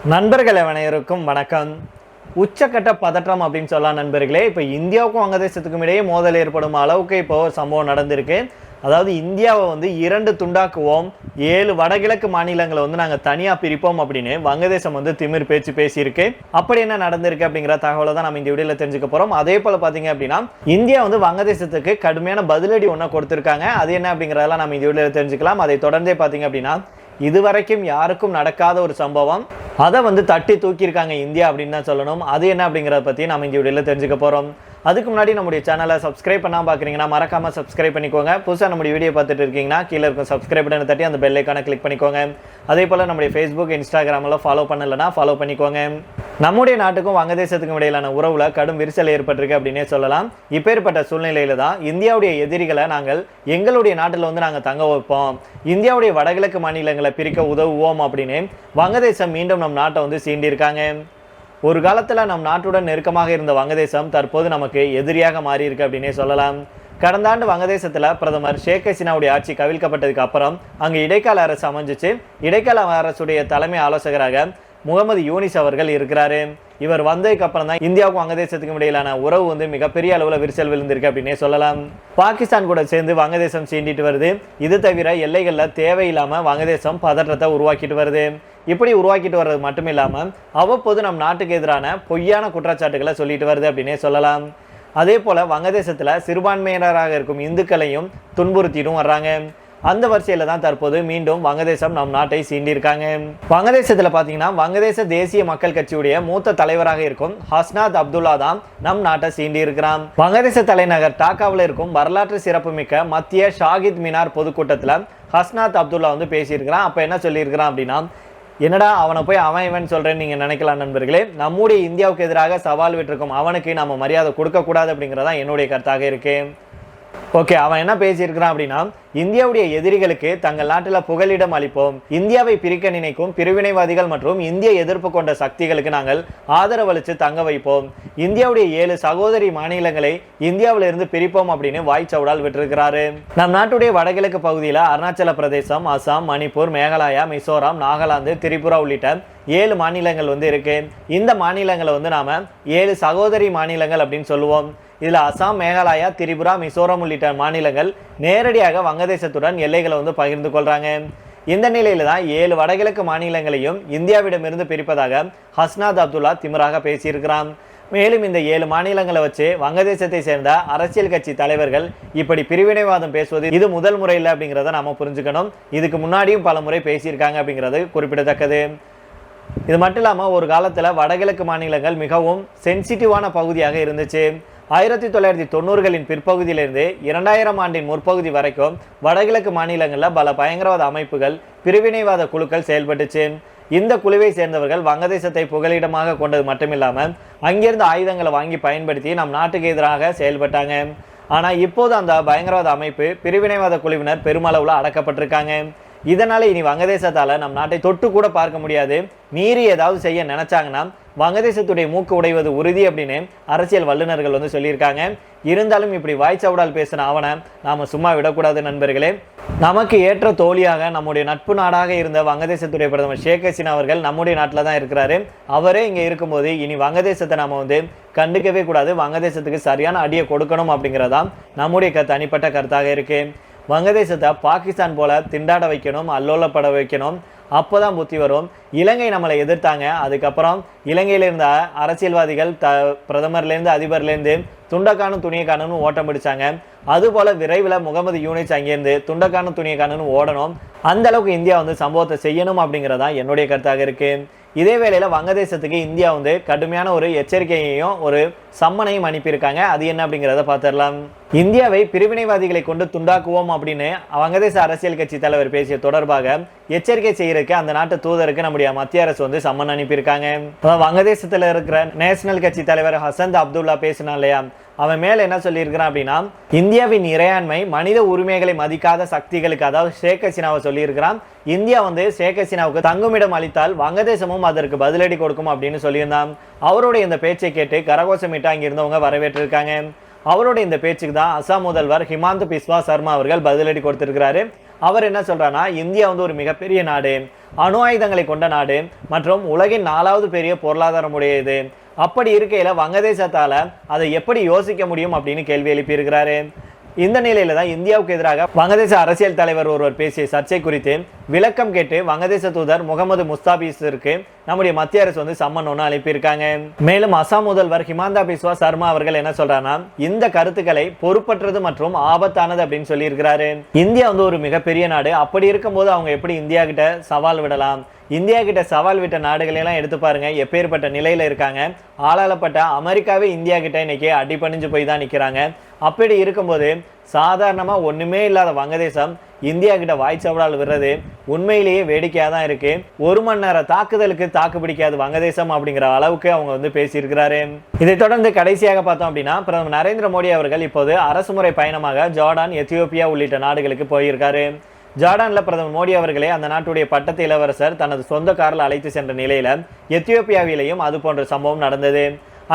நண்பர்கள் அனைவருக்கும் வணக்கம். உச்சக்கட்ட பதற்றம் அப்படின்னு சொல்லலாம் நண்பர்களே. இப்போ இந்தியாவுக்கும் வங்கதேசத்துக்கும் இடையே மோதல் ஏற்படும் அளவுக்கு இப்போ சம்பவம் நடந்திருக்கு. அதாவது இந்தியாவை இரண்டு துண்டாக்குவோம், 7 வடகிழக்கு மாநிலங்களை நாங்கள் தனியாக பிரிப்போம் அப்படின்னு வங்கதேசம் திமிர் பேச்சு பேசியிருக்கு. அப்படி என்ன நடந்திருக்கு அப்படிங்கிற தகவலை தான் நம்ம இந்த வீடியோவில் தெரிஞ்சுக்க போகிறோம். அதே போல் பார்த்தீங்க அப்படின்னா இந்தியா வங்கதேசத்துக்கு கடுமையான பதிலடி ஒன்று கொடுத்துருக்காங்க. அது என்ன அப்படிங்கிறதெல்லாம் நம்ம இந்த வீடியோவில் தெரிஞ்சுக்கலாம். அதை தொடர்ந்தே பார்த்தீங்க அப்படின்னா இதுவரைக்கும் யாருக்கும் நடக்காத ஒரு சம்பவம், அதை தட்டி தூக்கியிருக்காங்க இந்தியா அப்படின்னு தான் சொல்லணும். அது என்ன அப்படிங்கிறத பற்றி நம்ம இந்த வீடியோவில் தெரிஞ்சுக்க போகிறோம். அதுக்கு முன்னாடி நம்முடைய சேனலை சப்ஸ்கிரைப் பண்ணாமல் பார்க்குறீங்கன்னா மறக்காமல் சப்ஸ்கிரைப் பண்ணிக்கோங்க. புதுசாக நம்முடைய வீடியோ பார்த்துட்டு இருக்கீங்கன்னா கீழே இருக்கும் சப்ஸ்கிரைப் பட்டனை தட்டி அந்த பெல் ஐக்கானை கிளிக் பண்ணிக்கோங்க. அதே போல் நம்முடைய ஃபேஸ்புக், இன்ஸ்டாகிராமில் ஃபாலோ பண்ணலைன்னா ஃபாலோ பண்ணிக்கோங்க. நம்முடைய நாட்டுக்கும் வங்கதேசத்துக்கும் இடையிலான உறவுல கடும் விரிசல் ஏற்பட்டிருக்கு அப்படின்னே சொல்லலாம். இப்பேற்பட்ட சூழ்நிலையில தான் இந்தியாவுடைய எதிரிகளை நாங்கள் எங்களுடைய நாட்டில் நாங்கள் தங்க வைப்போம், இந்தியாவுடைய வடகிழக்கு மாநிலங்களை பிரிக்க உதவுவோம் அப்படின்னு வங்கதேசம் மீண்டும் நம் நாட்டை சீண்டியிருக்காங்க. ஒரு காலத்தில் நம் நாட்டுடன் நெருக்கமாக இருந்த வங்கதேசம் தற்போது நமக்கு எதிரியாக மாறி இருக்கு அப்படின்னே சொல்லலாம். கடந்த ஆண்டு வங்கதேசத்தில் பிரதமர் ஷேக் ஹசீனாவுடைய ஆட்சி கவிழ்க்கப்பட்டதுக்கு அப்புறம் அங்கு இடைக்கால அரசு அமைஞ்சிச்சு. இடைக்கால அரசுடைய தலைமை ஆலோசகராக முகமது யூனிஸ் அவர்கள் இருக்கிறாரு. இவர் வந்ததுக்கு அப்புறம் தான் இந்தியாவுக்கும் வங்கதேசத்துக்கும் இடையிலான உறவு மிகப்பெரிய அளவில் விரிசல் விழுந்திருக்கு அப்படின்னே சொல்லலாம். பாகிஸ்தான் கூட சேர்ந்து வங்கதேசம் சீண்டிட்டு வருது. இது தவிர எல்லைகளில் தேவையில்லாமல் வங்கதேசம் பதற்றத்தை உருவாக்கிட்டு வருது. இப்படி உருவாக்கிட்டு வர்றது மட்டும் இல்லாமல் அவ்வப்போது நம் நாட்டுக்கு எதிரான பொய்யான குற்றச்சாட்டுகளை சொல்லிட்டு வருது அப்படின்னே சொல்லலாம். அதே போல வங்கதேசத்தில் சிறுபான்மையினராக இருக்கும் இந்துக்களையும் துன்புறுத்திட்டும் வர்றாங்க. அந்த வரிசையில தான் தற்போது மீண்டும் வங்கதேசம் நம் நாட்டை சீண்டியிருக்காங்க. வங்கதேசத்தில் பார்த்தீங்கன்னா வங்கதேச தேசிய மக்கள் கட்சியுடைய மூத்த தலைவராக இருக்கும் ஹஸ்னாத் அப்துல்லா தான் நம் நாட்டை சீண்டி இருக்கிறான். வங்கதேச தலைநகர் டாக்காவில் இருக்கும் வரலாற்று சிறப்புமிக்க மத்திய ஷாகித் மினார் பொதுக்கூட்டத்தில் ஹஸ்னாத் அப்துல்லா பேசியிருக்கிறான். அப்போ என்ன சொல்லியிருக்கிறான் அப்படின்னா, என்னடா அவனை போய் அவன் இவன் சொல்றேன்னு நீங்க நினைக்கலாம் நண்பர்களே. நம்முடைய இந்தியாவுக்கு எதிராக சவால் விட்டுருக்கும் அவனுக்கு நம்ம மரியாதை கொடுக்க கூடாது அப்படிங்கிறதா என்னுடைய கருத்தாக இருக்கு. ஓகே, அவன் என்ன பேசியிருக்கிறான் அப்படின்னா, இந்தியாவுடைய எதிரிகளுக்கு தங்கள் நாட்டில் புகலிடம் அளிப்போம், இந்தியாவை பிரிக்க நினைக்கும் பிரிவினைவாதிகள் மற்றும் இந்திய எதிர்ப்பு கொண்ட சக்திகளுக்கு நாங்கள் ஆதரவளித்து தங்க வைப்போம், இந்தியாவுடைய 7 சகோதரி மாநிலங்களை இந்தியாவிலிருந்து பிரிப்போம் அப்படின்னு வாய்ச்சவுடால் விட்டிருக்கிறாரு. நம் நாட்டுடைய வடகிழக்கு பகுதியில் அருணாச்சல பிரதேசம், அசாம், மணிப்பூர், மேகாலயா, மிசோரம், நாகாலாந்து, திரிபுரா உள்ளிட்ட 7 மாநிலங்கள் இருக்கு. இந்த மாநிலங்களை நாம 7 சகோதரி மாநிலங்கள் அப்படின்னு சொல்லுவோம். இதில் அசாம், மேகாலயா, திரிபுரா, மிசோரம் உள்ளிட்ட மாநிலங்கள் நேரடியாக வங்கதேசத்துடன் எல்லைகளை பகிர்ந்து கொள்றாங்க. இந்த நிலையில தான் 7 வடகிழக்கு மாநிலங்களையும் இந்தியாவிடமிருந்து பிரிப்பதாக ஹஸ்னாத் அப்துல்லா திமிராக பேசியிருக்கிறான். மேலும் இந்த 7 மாநிலங்களை வச்சு வங்கதேசத்தை சேர்ந்த அரசியல் கட்சி தலைவர்கள் இப்படி பிரிவினைவாதம் பேசுவது இது முதல் முறை இல்லை அப்படிங்கிறத நாம புரிஞ்சுக்கணும். இதுக்கு முன்னாடியும் பல முறை பேசியிருக்காங்க அப்படிங்கிறது குறிப்பிடத்தக்கது. இது மட்டும் இல்லாமல் ஒரு காலத்தில் வடகிழக்கு மாநிலங்கள் மிகவும் சென்சிட்டிவான பகுதியாக இருந்துச்சு. 1990களின் பிற்பகுதியிலிருந்து 2000 ஆண்டின் முற்பகுதி வரைக்கும் வடகிழக்கு மாநிலங்களில் பல பயங்கரவாத அமைப்புகள், பிரிவினைவாத குழுக்கள் செயல்பட்டுச்சு. இந்த குழுவை சேர்ந்தவர்கள் வங்கதேசத்தை புகலிடமாக கொண்டது மட்டுமில்லாமல் அங்கிருந்து ஆயுதங்களை வாங்கி பயன்படுத்தி நம் நாட்டுக்கு எதிராக செயல்பட்டாங்க. ஆனால் இப்போது அந்த பயங்கரவாத அமைப்பு, பிரிவினைவாத குழுவினர் பெருமளவில் அடக்கப்பட்டிருக்காங்க. இதனால இனி வங்கதேசத்தால நம் நாட்டை தொட்டு கூட பார்க்க முடியாது. மீறி ஏதாவது செய்ய நினைச்சாங்கன்னா வங்கதேசத்துடைய மூக்கு உடைவது உறுதி அப்படின்னு அரசியல் வல்லுநர்கள் சொல்லியிருக்காங்க. இருந்தாலும் இப்படி வாய்ச்சவுடால் பேசின அவனை நாம சும்மா விடக்கூடாது நண்பர்களே. நமக்கு ஏற்ற தோழியாக நம்முடைய நட்பு நாடாக இருந்த வங்கதேசத்துடைய பிரதமர் ஷேக் ஹசீனா அவர்கள் நம்முடைய நாட்டில் தான் இருக்கிறாரு. அவரே இங்கே இருக்கும்போது இனி வங்கதேசத்தை நாம கண்டுக்கவே கூடாது, வங்கதேசத்துக்கு சரியான அடியை கொடுக்கணும் அப்படிங்கிறதான் நம்முடைய தனிப்பட்ட கருத்தாக இருக்கு. வங்கதேசத்தை பாகிஸ்தான் போல திண்டாட வைக்கணும், அல்லோலப்பட வைக்கணும், அப்போதான் புத்தி வரும். இலங்கை நம்மளை எதிர்த்தாங்க. அதுக்கப்புறம் இலங்கையில் இருந்த அரசியல்வாதிகள் பிரதமர்லேருந்து அதிபர்லேருந்து துண்டக்கானும் துணியக்கானும் ஓட்டம் பிடிச்சாங்க. அதுபோல விரைவில் முகமது யூனிஸ் அங்கேருந்து துண்டக்கானும் துணியக்கானும் ஓடணும். அந்த அளவுக்கு இந்தியா சம்பவத்தை செய்யணும் அப்படிங்கிறதா என்னுடைய கருத்தாக இருக்கு. இதே வேளையில வங்கதேசத்துக்கு இந்தியா கடுமையான ஒரு எச்சரிக்கையையும் ஒரு சம்மனையும் அனுப்பியிருக்காங்க. அது என்ன அப்படிங்கிறத பார்த்துடலாம். இந்தியாவை பிரிவினைவாதிகளை கொண்டு துண்டாக்குவோம் அப்படின்னு வங்கதேச அரசியல் கட்சி தலைவர் பேசிய தொடர்பாக எச்சரிக்கை செய்யறதுக்கு அந்த நாட்டு தூதருக்கு நம்முடைய மத்திய அரசு சம்மன் அனுப்பியிருக்காங்க. வங்கதேசத்துல இருக்கிற நேஷனல் கட்சி தலைவர் ஹசந்த் அப்துல்லா பேசினா இல்லையா, அவன் மேல என்ன சொல்லியிருக்கிறான் அப்படின்னா, இந்தியாவின் இறையாண்மை, மனித உரிமைகளை மதிக்காத சக்திகளுக்கு, அதாவது ஷேக் ஹசீனாவை சொல்லியிருக்கிறான், இந்தியா ஷேக் ஹசீனாவுக்கு தங்குமிடம் அளித்தால் வங்கதேசமும் அதற்கு பதிலடி கொடுக்கும் அப்படின்னு சொல்லியிருந்தான். அவருடைய இந்த பேச்சை கேட்டு கரகோஷமிட்டு அங்கிருந்தவங்க வரவேற்றிருக்காங்க. அவருடைய இந்த பேச்சுக்கு தான் அசாம் முதல்வர் ஹிமாந்த பிஸ்வா சர்மா அவர்கள் பதிலடி கொடுத்திருக்கிறாரு. அவர் என்ன சொல்றாருன்னா, இந்தியா ஒரு மிகப்பெரிய நாடு, அணு ஆயுதங்களை கொண்ட நாடு மற்றும் உலகின் 4வது பெரிய பொருளாதாரம் உடையது. அப்படி இருக்கையில வங்கதேசத்தால அதை எப்படி யோசிக்க முடியும் அப்படின்னு கேள்வி எழுப்பியிருக்கிறாரு. இந்த நிலையில தான் இந்தியாவுக்கு எதிராக வங்கதேச அரசியல் தலைவர் ஒருவர் பேசிய சர்ச்சை குறித்து விளக்கம் கேட்டு வங்கதேச தூதர் முகமது முஸ்தாபிஸிற்கு நம்முடைய மத்திய அரசு வந்து சம்மன் ஒன்று அனுப்பியிருக்காங்க. மேலும் அசாம் முதல்வர் ஹிமந்தா பிஸ்வா சர்மா அவர்கள் என்ன சொல்றாங்கன்னா, இந்த கருத்துக்களை பொறுப்பற்றது மற்றும் ஆபத்தானது அப்படின்னு சொல்லி இருக்கிறாரு. இந்தியா வந்து ஒரு மிகப்பெரிய நாடு. அப்படி இருக்கும்போது அவங்க எப்படி இந்தியா கிட்ட சவால் விடலாம்? இந்தியா கிட்ட சவால் விட்ட நாடுகளெல்லாம் எடுத்து பாருங்க, எப்பேற்பட்ட நிலையில இருக்காங்க. ஆளாளப்பட்ட அமெரிக்காவே இந்தியா கிட்ட இன்னைக்கு அடிபணிஞ்சு போய் தான் நிற்கிறாங்க. அப்படி இருக்கும்போது சாதாரணமா ஒண்ணுமே இல்லாத வங்கதேசம் இந்தியா கிட்ட வாய்ச்சவடால் விடுறது உண்மையிலேயே வேடிக்கையாக தான் இருக்கு. 1 மணி நேர தாக்குதலுக்கு தாக்கு பிடிக்காது வங்கதேசம் அப்படிங்கிற அளவுக்கு அவங்க வந்து பேசியிருக்கிறாரு. இதை தொடர்ந்து கடைசியாக பார்த்தோம் அப்படின்னா, பிரதமர் நரேந்திர மோடி அவர்கள் இப்போது அரசுமுறை பயணமாக ஜோர்டான், எத்தியோப்பியா உள்ளிட்ட நாடுகளுக்கு போயிருக்காரு. ஜோர்டான்ல பிரதமர் மோடி அவர்களே அந்த நாட்டுடைய பட்டத்து இளவரசர் தனது சொந்த காரில் அழைத்து சென்ற நிலையில எத்தியோப்பியாவிலேயும் அது போன்ற சம்பவம் நடந்தது.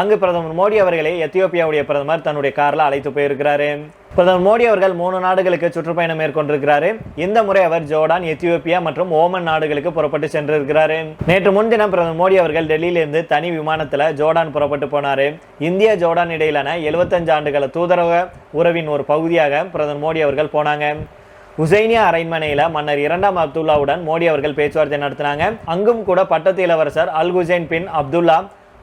அங்கு பிரதமர் மோடி அவர்களே எத்தியோப்பியாவுடைய பிரதமர் தன்னுடைய காரில் அழைத்து போயிருக்கிறாரு. பிரதமர் மோடி அவர்கள் 3 நாடுகளுக்கு சுற்றுப்பயணம் மேற்கொண்டிருக்கிறாரு. இந்த முறை அவர் ஜோர்டான், எத்தியோப்பியா மற்றும் ஓமன் நாடுகளுக்கு புறப்பட்டு சென்றிருக்கிறாரு. நேற்று முன்தினம் பிரதமர் மோடி அவர்கள் டெல்லியிலிருந்து தனி விமானத்தில் ஜோர்டான் புறப்பட்டு போனாரு. இந்தியா ஜோர்டான் இடையிலான 75 ஆண்டுகள தூதரக உறவின் ஒரு பகுதியாக பிரதமர் மோடி அவர்கள் போனாங்க. உசைனியா அரண்மனையில மன்னர் 2ஆம் அப்துல்லாவுடன் மோடி அவர்கள் பேச்சுவார்த்தை நடத்தினாங்க. அங்கும் கூட பட்டத்து இளவரசர் அல் ஹுசைன் பின் அப்துல்லா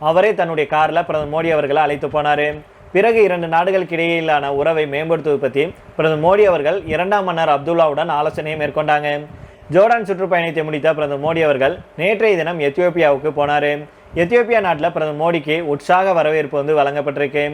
அவரே தன்னுடைய காரில் பிரதமர் மோடி அவர்களை அழைத்து போனார். பிறகு 2 நாடுகளுக்கு இடையிலான உறவை மேம்படுத்துவது பற்றி பிரதமர் மோடி அவர்கள் 2ஆம் மன்னர் அப்துல்லாவுடன் ஆலோசனையை மேற்கொண்டாங்க. ஜோர்டான் சுற்றுப்பயணத்தை முடித்த பிரதமர் மோடி அவர்கள் நேற்றைய தினம் எத்தியோப்பியாவுக்கு போனார். எத்தியோப்பியா நாட்டில் பிரதமர் மோடிக்கு உற்சாக வரவேற்பு வந்து வழங்கப்பட்டிருக்கு.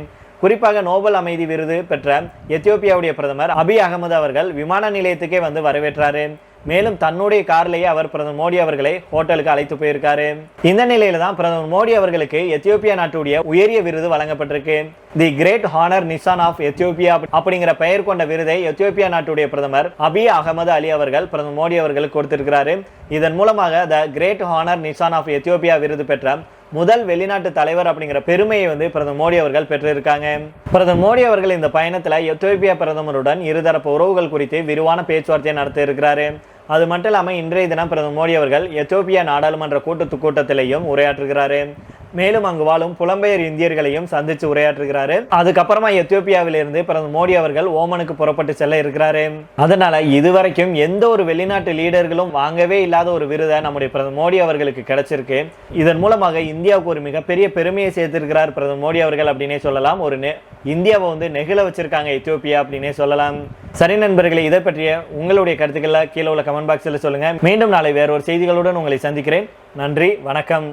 குறிப்பாக நோபல் அமைதி விருது பெற்ற எத்தியோப்பியாவுடைய பிரதமர் அபிய் அகமது அவர்கள் விமான நிலையத்துக்கே வந்து வரவேற்றாரு. மேலும் தன்னுடைய கார்லேயே அவர் பிரதமர் மோடி அவர்களை ஹோட்டலுக்கு அழைத்து போயிருக்காரு. இந்த நிலையில தான் பிரதமர் மோடி அவர்களுக்கு எத்தியோப்பியா நாட்டுடைய உயரிய விருது வழங்கப்பட்டிருக்கு. The great honour Nissan of Ethiopia அப்படிங்கிற பெயர் கொண்ட விருதை எத்தியோப்பியா நாட்டுடைய பிரதமர் அபிய் அகமது அலி அவர்கள் பிரதமர் மோடி அவர்களுக்கு கொடுத்திருக்கிறாரு. இதன் மூலமாக the great honour Nissan of Ethiopia விருது பெற்ற முதல் வெளிநாட்டு தலைவர் அப்படிங்கிற பெருமையை வந்து பிரதமர் மோடி அவர்கள் பெற்றிருக்காங்க. பிரதமர் மோடி அவர்கள் இந்த பயணத்தில் எத்தியோப்பியா பிரதமருடன் இருதரப்பு உறவுகள் குறித்து விரிவான பேச்சுவார்த்தையை நடத்த இருக்கிறாரு. அது மட்டும் இல்லாமல் இன்றைய தினம் பிரதமர் மோடி அவர்கள் எத்தியோப்பியா நாடாளுமன்ற கூட்டத்திலையும் உரையாற்றுகிறாரு. மேலும் அங்கு வாழும் புலம்பெயர் இந்தியர்களையும் சந்தித்து உரையாற்றுகிறாரு. அதுக்கப்புறமா எத்தியோப்பியாவிலிருந்து பிரதமர் மோடி அவர்கள் ஓமனுக்கு புறப்பட்டு செல்ல இருக்கிறாரு. அதனால இதுவரைக்கும் எந்த ஒரு வெளிநாட்டு லீடர்களும் வாங்கவே இல்லாத ஒரு விருதை நம்முடைய பிரதமர் மோடி அவர்களுக்கு கிடைச்சிருக்கு. இதன் மூலமாக இந்தியாவுக்கு ஒரு மிகப்பெரிய பெருமையை சேர்த்திருக்கிறார் பிரதமர் மோடி அவர்கள் அப்படின்னே சொல்லலாம். இந்தியாவை வந்து நெகிழ வச்சிருக்காங்க எத்தியோப்பியா அப்படின்னே சொல்லலாம். சரி நண்பர்களே, இதை பற்றிய உங்களுடைய கருத்துக்களை கீழே உள்ள கமெண்ட் பாக்ஸில் சொல்லுங்க. மீண்டும் நாளை வேற ஒரு செய்திகளுடன் உங்களை சந்திக்கிறேன். நன்றி, வணக்கம்.